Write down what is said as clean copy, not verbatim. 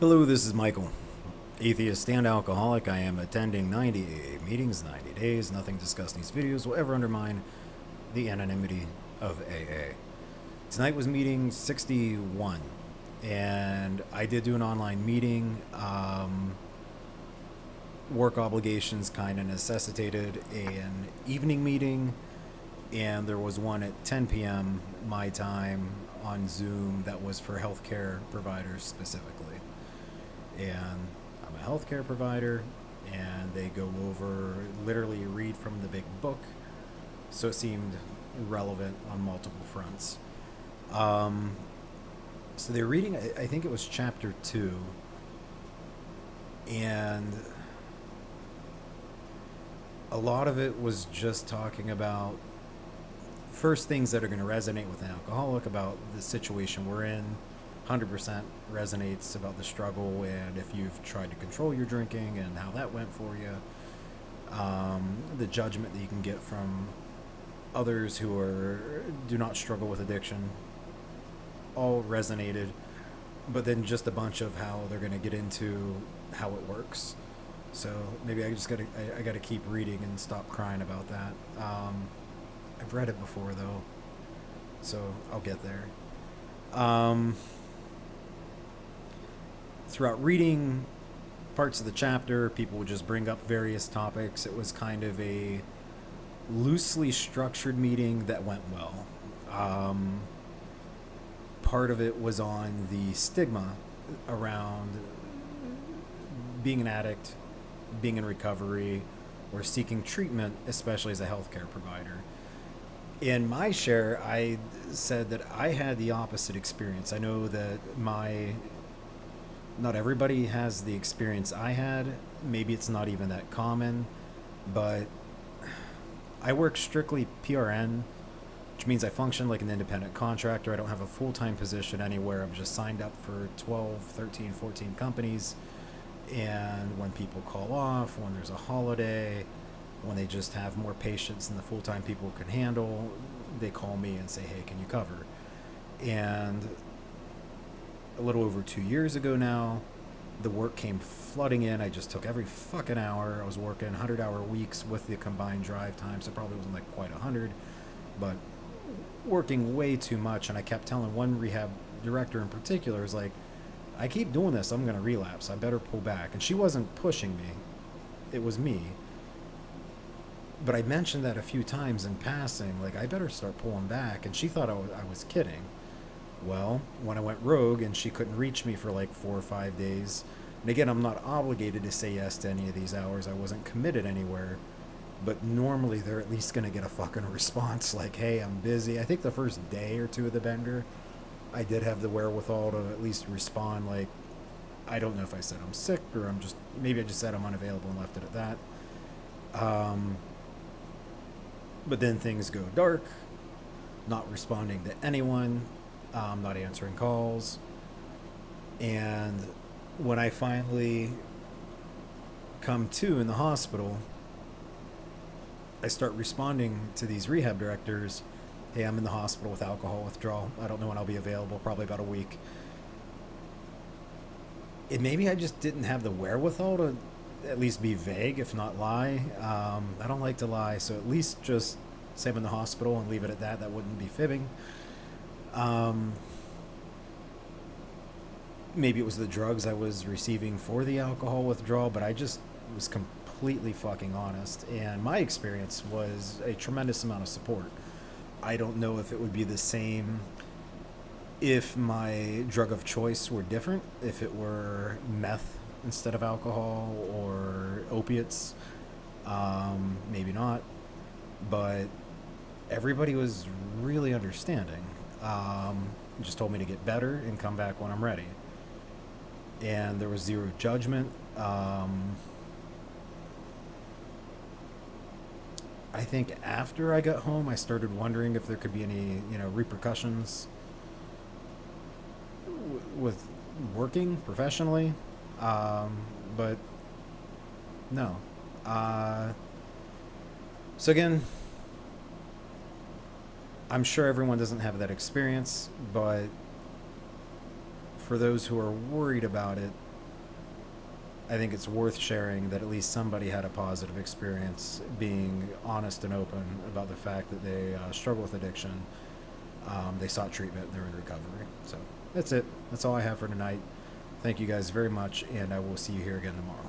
Hello, this is Michael, atheist and alcoholic. I am attending 90 AA meetings, 90 days. Nothing discussed in these videos will ever undermine the anonymity of AA. Tonight was meeting 61, and I did do an online meeting. Work obligations kind of necessitated an evening meeting, and there was one at 10 p.m. my time on Zoom that was for healthcare providers specifically. And I'm a healthcare provider, and they go over, literally read from the big book, so it seemed relevant on multiple fronts. So they're reading, I think it was chapter 2, and a lot of it was just talking about first things that are going to resonate with an alcoholic about the situation we're in. 100% resonates about the struggle and if you've tried to control your drinking and how that went for you. The judgment that you can get from others who do not struggle with addiction all resonated, but then just a bunch of how they're going to get into how it works. So maybe I gotta keep reading and stop crying about that. I've read it before though, so I'll get there. Throughout reading parts of the chapter, people would just bring up various topics. It was kind of a loosely structured meeting that went well. Part of it was on the stigma around being an addict, being in recovery, or seeking treatment, especially as a healthcare provider. In my share, I said that I had the opposite experience. I know that not everybody has the experience I had. Maybe it's not even that common, but I work strictly PRN, which means I function like an independent contractor. I don't have a full-time position anywhere. I'm just signed up for 12, 13, 14 companies. And when people call off, when there's a holiday, when they just have more patients than the full-time people can handle, they call me and say, hey, can you cover? And a little over 2 years ago now, the work came flooding in. I just took every fucking hour. I was working 100-hour weeks with the combined drive time, so it probably wasn't like quite 100, but working way too much. And I kept telling one rehab director in particular, is like, I keep doing this, I'm going to relapse. I better pull back. And she wasn't pushing me. It was me. But I mentioned that a few times in passing, like, I better start pulling back. And she thought I was kidding. Well, when I went rogue and she couldn't reach me for like 4 or 5 days, and again, I'm not obligated to say yes to any of these hours. I wasn't committed anywhere. But normally they're at least going to get a fucking response like, hey, I'm busy. I think the first day or two of the bender, I did have the wherewithal to at least respond. Like, I don't know if I said I'm sick or maybe I just said I'm unavailable and left it at that. But then things go dark, not responding to anyone, not answering calls. And when I finally come to in the hospital, I start responding to these rehab directors. Hey, I'm in the hospital with alcohol withdrawal. I don't know when I'll be available, probably about a week. And maybe I just didn't have the wherewithal to at least be vague, if not lie. I don't like to lie, so at least just say I'm in the hospital and leave it at that. That wouldn't be fibbing. Maybe it was the drugs I was receiving for the alcohol withdrawal, but I just was completely fucking honest. And my experience was a tremendous amount of support. I don't know if it would be the same if my drug of choice were different, if it were meth instead of alcohol or opiates. Maybe not. But everybody was really understanding. Just told me to get better and come back when I'm ready. And there was zero judgment. I think after I got home, I started wondering if there could be any, repercussions with working professionally. But no. So again, I'm sure everyone doesn't have that experience, but for those who are worried about it, I think it's worth sharing that at least somebody had a positive experience being honest and open about the fact that they struggle with addiction. They sought treatment and they're in recovery. So that's it. That's all I have for tonight. Thank you guys very much, and I will see you here again tomorrow.